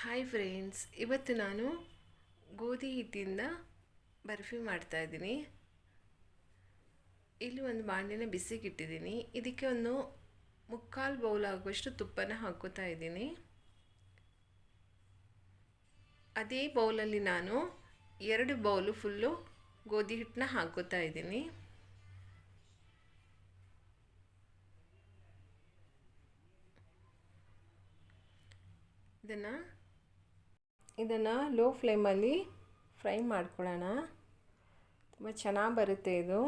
Hi friends, ಇವತ್ತು ನಾನು ಗೋಧಿ ಹಿಟ್ಟಿಂದ ಬರ್ಫಿ ಮಾಡ್ತಾಯಿದ್ದೀನಿ. ಇಲ್ಲಿ ಒಂದು ಬಾಣಲೆನ ಬಿಸಿಗೆ ಇಟ್ಟಿದ್ದೀನಿ. ಇದಕ್ಕೆ ಒಂದು ಮುಕ್ಕಾಲು ಬೌಲ್ ಆಗುವಷ್ಟು ತುಪ್ಪನ ಹಾಕೋತಾ ಇದ್ದೀನಿ. ಅದೇ ಬೌಲಲ್ಲಿ ನಾನು 2 ಬೌಲು ಫುಲ್ಲು ಗೋಧಿ ಹಿಟ್ಟನ್ನ ಹಾಕೋತಾ ಇದ್ದೀನಿ. ಇದನ್ನು ಲೋ ಫ್ಲೇಮಲ್ಲಿ ಫ್ರೈ ಮಾಡ್ಕೊಳ್ಳೋಣ. ತುಂಬ ಚೆನ್ನಾಗಿ ಬರುತ್ತೆ ಇದು.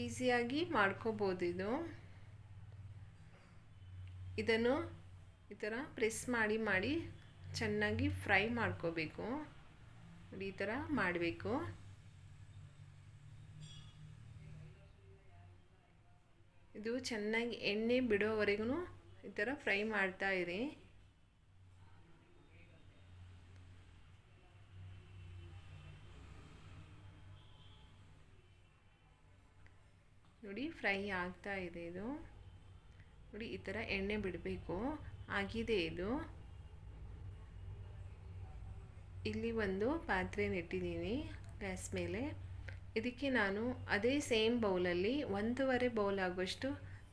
ಈಸಿಯಾಗಿ ಮಾಡ್ಕೋಬೋದು ಇದು. ಇದನ್ನು ಈ ಥರ ಪ್ರೆಸ್ ಮಾಡಿ ಚೆನ್ನಾಗಿ ಫ್ರೈ ಮಾಡ್ಕೋಬೇಕು. ಈ ಥರ ಮಾಡಬೇಕು. ಇದು ಚೆನ್ನಾಗಿ ಎಣ್ಣೆ ಬಿಡೋವರೆಗೂ ಈ ಥರ ಫ್ರೈ ಮಾಡ್ತಾ ಇರಿ. ನೋಡಿ, ಫ್ರೈ ಆಗ್ತಾ ಇದೆ ಇದು. ನೋಡಿ, ಈ ಥರ ಎಣ್ಣೆ ಬಿಡಬೇಕು. ಆಗಿದೆ ಇದು. ಇಲ್ಲಿ ಒಂದು ಪಾತ್ರೆ ಇಟ್ಟಿದ್ದೀನಿ ಗ್ಯಾಸ್ ಮೇಲೆ. ಇದಕ್ಕೆ ನಾನು ಅದೇ ಸೇಮ್ ಬೌಲಲ್ಲಿ 1.5 ಬೌಲ್ ಆಗುವಷ್ಟು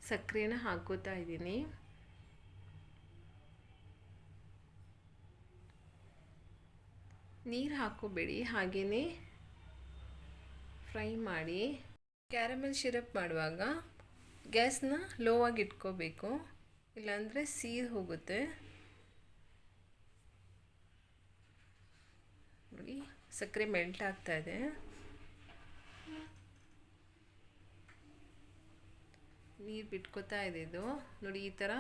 ಸಕ್ಕರೆನ ಹಾಕೋತಾ ಇದ್ದೀನಿ. ನೀರು ಹಾಕೋಬೇಡಿ, ಹಾಗೆಯೇ ಫ್ರೈ ಮಾಡಿ. ಕ್ಯಾರಮೆಲ್ ಸಿರಪ್ ಮಾಡುವಾಗ ಗ್ಯಾಸ್ನ ಲೋ ಆಗಿ ಇಟ್ಕೋಬೇಕು, ಇಲ್ಲಾಂದರೆ ಸೀದು ಹೋಗುತ್ತೆ. ನೋಡಿ, ಸಕ್ಕರೆ ಮೆಲ್ಟ್ ಆಗ್ತಾ ಇದೆ. ನೀರು ಬಿಟ್ಕೋತಾ ಇದೆ ಇದು. ನೋಡಿ, ಈ ಥರ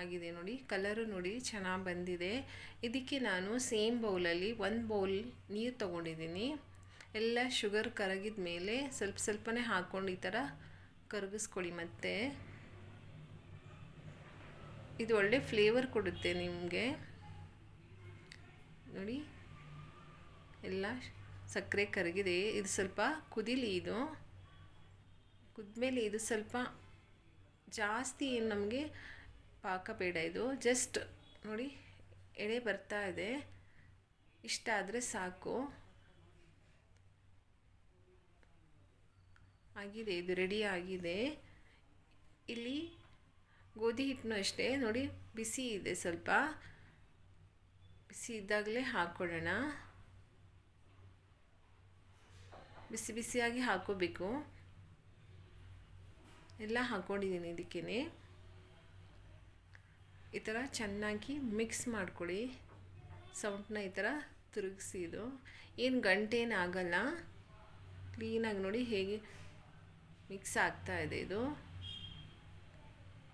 ಆಗಿದೆ. ನೋಡಿ, ಕಲರು ನೋಡಿ ಚೆನ್ನಾಗಿ ಬಂದಿದೆ. ಇದಕ್ಕೆ ನಾನು ಸೇಮ್ ಬೌಲಲ್ಲಿ 1 ಬೌಲ್ ನೀರು ತೊಗೊಂಡಿದ್ದೀನಿ. ಎಲ್ಲ ಶುಗರ್ ಕರಗಿದ ಮೇಲೆ ಸ್ವಲ್ಪನೇ ಹಾಕ್ಕೊಂಡು ಈ ಥರ ಕರಗಿಸ್ಕೊಳ್ಳಿ. ಮತ್ತೆ ಇದು ಒಳ್ಳೆ ಫ್ಲೇವರ್ ಕೊಡುತ್ತೆ ನಿಮಗೆ. ನೋಡಿ, ಎಲ್ಲ ಸಕ್ಕರೆ ಕರಗಿದೆ. ಇದು ಸ್ವಲ್ಪ ಕುದಿಲಿ. ಇದು ಕುದ್ಮೇಲೆ ಇದು ಸ್ವಲ್ಪ ಜಾಸ್ತಿ ಏನು ನಮಗೆ ಪಾಕ ಬೇಡ. ಇದು ಜಸ್ಟ್ ನೋಡಿ, ಎಳೆ ಬರ್ತಾ ಇದೆ. ಇಷ್ಟ ಆದರೆ ಸಾಕು. ಆಗಿದೆ, ಇದು ರೆಡಿ ಆಗಿದೆ. ಇಲ್ಲಿ ಗೋಧಿ ಹಿಟ್ಟನ್ನು ಅಷ್ಟೇ ನೋಡಿ, ಬಿಸಿ ಇದೆ. ಸ್ವಲ್ಪ ಬಿಸಿ ಇದ್ದಾಗಲೇ ಹಾಕ್ಕೊಳ್ಳೋಣ. ಬಿಸಿಯಾಗಿ ಹಾಕೋಬೇಕು. ಎಲ್ಲ ಹಾಕ್ಕೊಂಡಿದ್ದೀನಿ. ಇದಕ್ಕೇ ಈ ಥರ ಚೆನ್ನಾಗಿ ಮಿಕ್ಸ್ ಮಾಡ್ಕೊಳ್ಳಿ. ಸೌಂಟನ್ನ ಈ ಥರ ತಿರುಗಿಸಿ. ಇದು ಏನು ಗಂಟೇನು ಆಗಲ್ಲ. ಕ್ಲೀನಾಗಿ ನೋಡಿ ಹೇಗೆ ಮಿಕ್ಸ್ ಆಗ್ತಾ ಇದೆ. ಇದು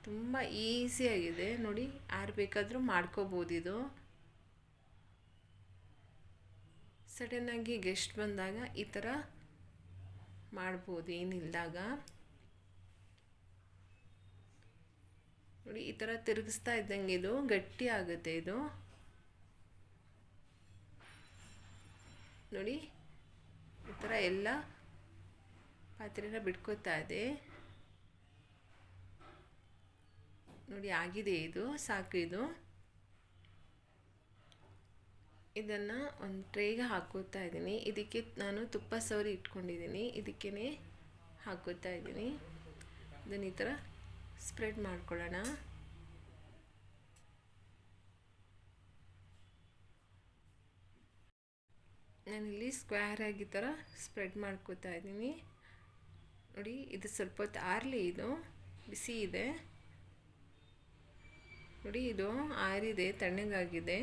ತುಂಬ ಈಸಿಯಾಗಿದೆ. ನೋಡಿ, ಯಾರು ಬೇಕಾದರೂ ಮಾಡ್ಕೋಬೋದು. ಇದು ಸಡನ್ನಾಗಿ ಗೆಸ್ಟ್ ಬಂದಾಗ ಈ ಥರ ಮಾಡ್ಬೋದು, ಏನಿಲ್ಲದಾಗ. ನೋಡಿ, ಈ ಥರ ತಿರುಗಿಸ್ತಾ ಇದ್ದಂಗೆ ಇದು ಗಟ್ಟಿ ಆಗುತ್ತೆ. ಇದು ನೋಡಿ, ಈ ಥರ ಎಲ್ಲ ಪಾತ್ರೆನ ಬಿಟ್ಕೋತಾ ಇದೆ. ನೋಡಿ, ಆಗಿದೆ. ಇದು ಸಾಕು. ಇದು ಇದನ್ನು ಒಂದು ಟ್ರೇಗೆ ಹಾಕೋತಾ ಇದ್ದೀನಿ. ಇದಕ್ಕೆ ನಾನು ತುಪ್ಪ ಸವರಿ ಇಟ್ಕೊಂಡಿದ್ದೀನಿ. ಇದಕ್ಕೇ ಹಾಕೋತಾ ಇದ್ದೀನಿ. ಇದನ್ನು ಈ ಥರ ಸ್ಪ್ರೆಡ್ ಮಾಡ್ಕೊಳ್ಳೋಣ. ನಾನಿಲ್ಲಿ ಸ್ಕ್ವೇರ್ ಆಗಿ ಥರ ಸ್ಪ್ರೆಡ್ ಮಾಡ್ಕೋತಾ ಇದ್ದೀನಿ. ನೋಡಿ, ಇದು ಸ್ವಲ್ಪ ಹೊತ್ತು ಆರಲಿ. ಇದು ಬಿಸಿ ಇದೆ. ನೋಡಿ, ಇದು ಆರಿದೆ, ತಣ್ಣಗಾಗಿದೆ.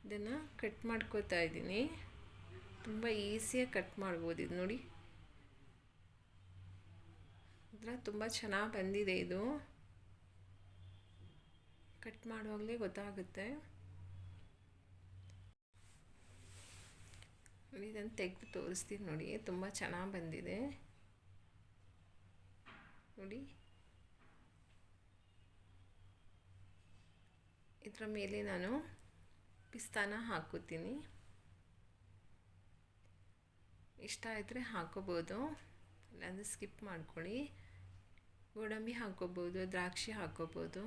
ಇದನ್ನು ಕಟ್ ಮಾಡ್ಕೋತಾ ಇದ್ದೀನಿ. ತುಂಬ ಈಸಿಯಾಗಿ ಕಟ್ ಮಾಡ್ಬೋದು. ಇದು ನೋಡಿ, ತುಂಬ ಚೆನ್ನಾಗಿ ಬಂದಿದೆ. ಇದು ಕಟ್ ಮಾಡುವಾಗಲೇ ಗೊತ್ತಾಗುತ್ತೆ. ನೋಡಿ, ಇದನ್ನು ತೆಗೆದು ತೋರಿಸ್ತೀನಿ. ನೋಡಿ, ತುಂಬ ಚೆನ್ನಾಗಿ ಬಂದಿದೆ. ನೋಡಿ, ಇದರ ಮೇಲೆ ನಾನು ಪಿಸ್ತಾನ ಹಾಕೋತೀನಿ. ಇಷ್ಟ ಇದ್ದರೆ ಹಾಕೋಬೋದು, ಇಲ್ಲಾಂದರೆ ಸ್ಕಿಪ್ ಮಾಡ್ಕೊಳ್ಳಿ. ಗೋಡಂಬಿ ಹಾಕ್ಕೋಬೋದು, ದ್ರಾಕ್ಷಿ ಹಾಕ್ಕೋಬೋದು.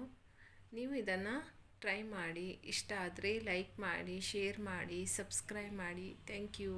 ನೀವು ಇದನ್ನು ಟ್ರೈ ಮಾಡಿ. ಇಷ್ಟ ಆದರೆ ಲೈಕ್ ಮಾಡಿ, ಶೇರ್ ಮಾಡಿ, ಸಬ್ಸ್ಕ್ರೈಬ್ ಮಾಡಿ. Thank you.